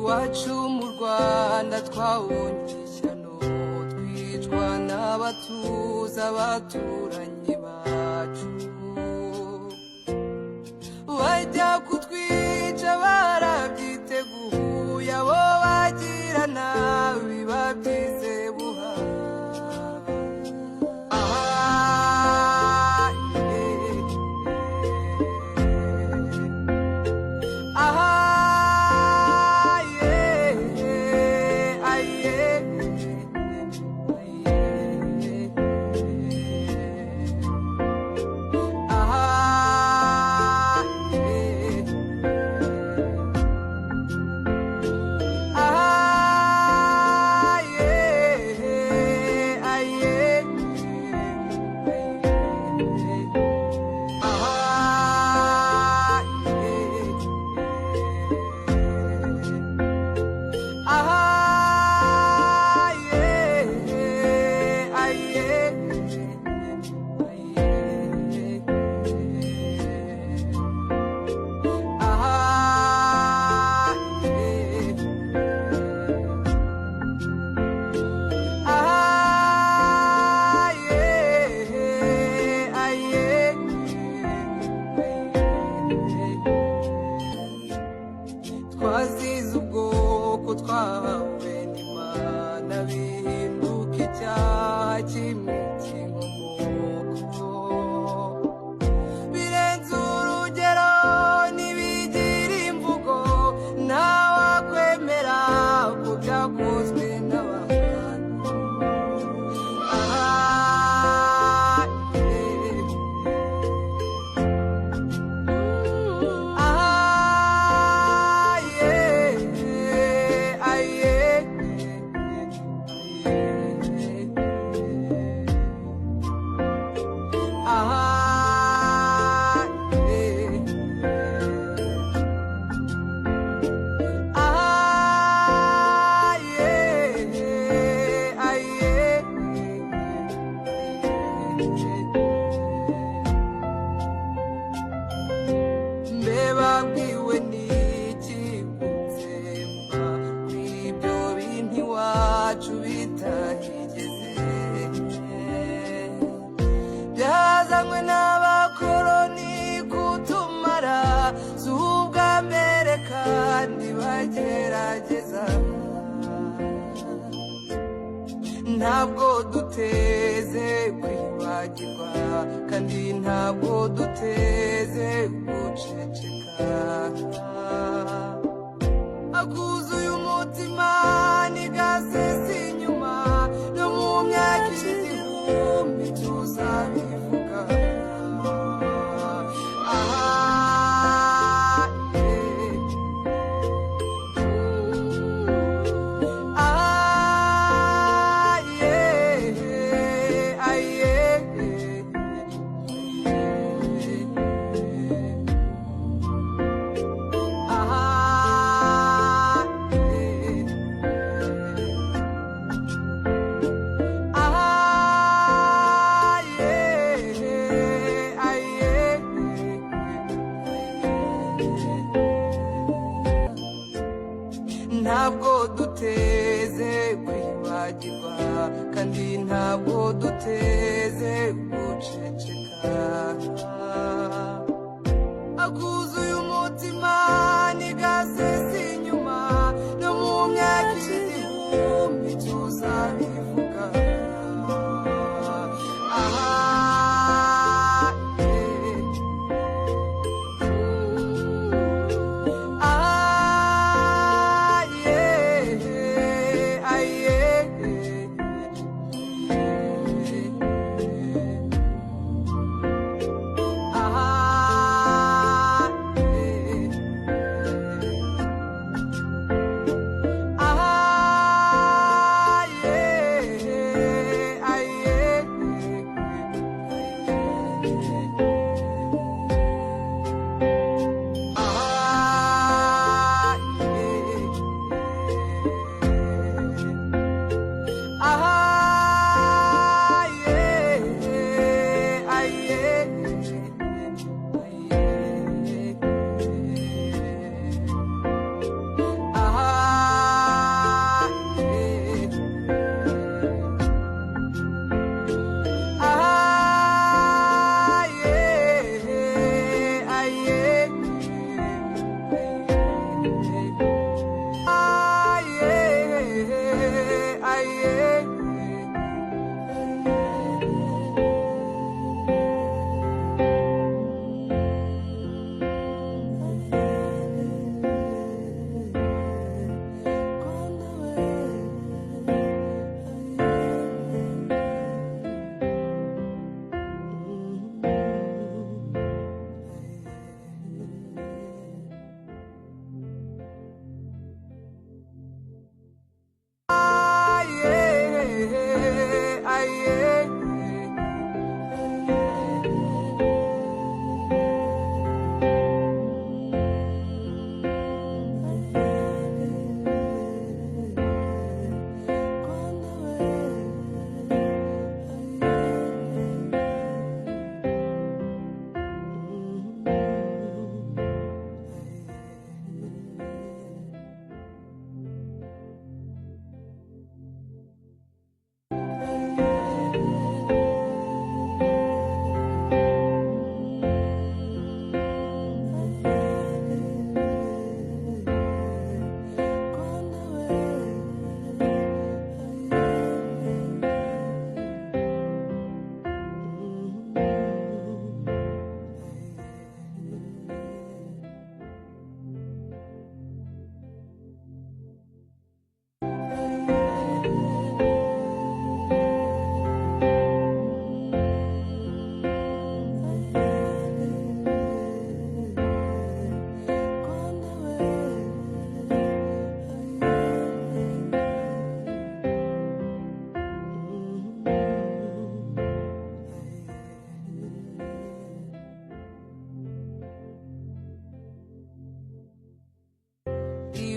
iwacu mu Rwanda twabonye ishyano twicwa n'abatuza abaturanyi bacu bajya kutwica barabyiteguye abo bagira nabi babyize twazize ubwoko twahawe n'Imana bihinduka icyaha cy'imiti nk'umuko birenze urugero ntibigira imvugo ntawakwemera ko byakozwe n'abantu babwiwe n'iki gutsemba kw'ibyo bintu iwacu bitahigeze byazanywe n'abakoroni kutumara si ubwa mbere kandi bagerageza ntabwo duteze kwibagirwa kandi ntabwo duteze guceceka akuzuye umutima ntigasese inyuma no mu myaka igihumbi tuzabivuga ntabwo duteze kwibagirwa kandi ntabwo duteze guceceka akuzuye umutima ntigasese inyuma no mu myaka igihumbi tuzabivuga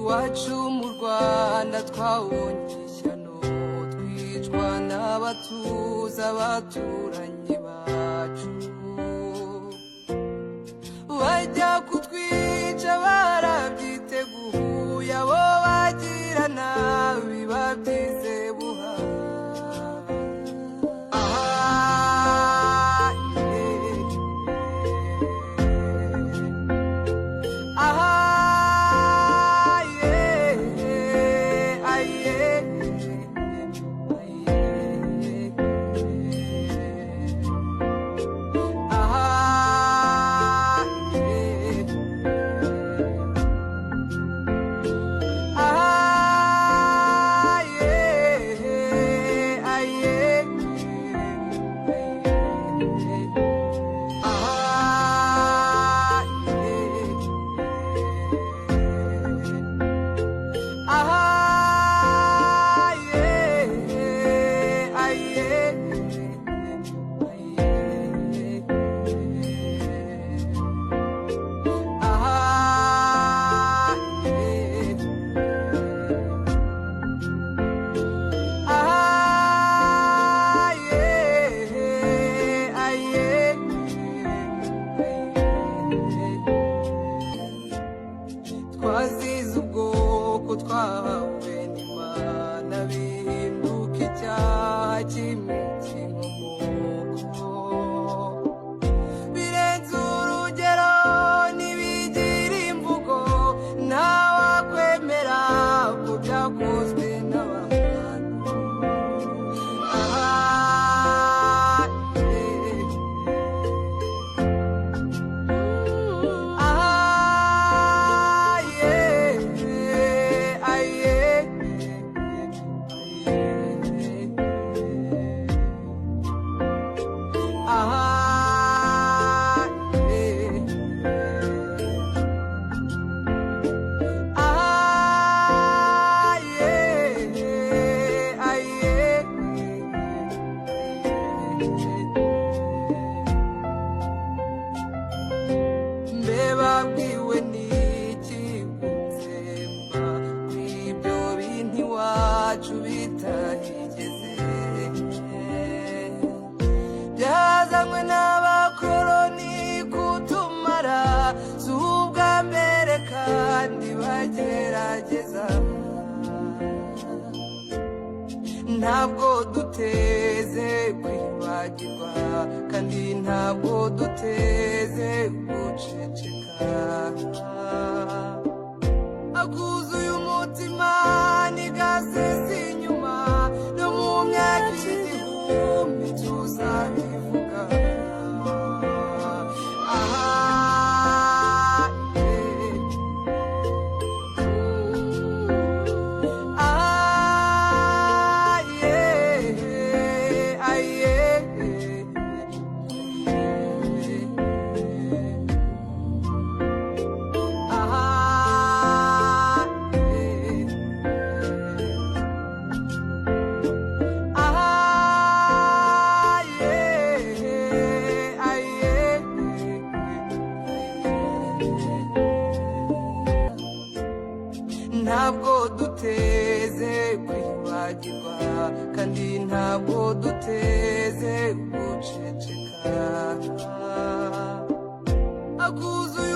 iwacu mu Rwanda twabonye ishyano twicwa n'abatuza abaturanyi bacu bajya kutwica barabyiteguye abo bagira nabi babyize twazize ubwoko twahawe n'Imana bihinduka icyaha cy'inkomoko birenze urugero ntibigira imvugo ntawakwemera ko byakozwe n'abantu babwiwe n'iki gutsemba kw'ibyo bintu iwacu bitahigeze byazanywe n'abakoloni kutumara si ubwa mbere kandi bagerageza ntabwo duteze kwibagirwa kandi ntabwo duteze guceceka akuzuye umutima ntigasese inyuma no mu myaka igihumbi tuzabivuga ntabwo duteze kwibagirwa kandi ntabwo duteze guceceka akuzuye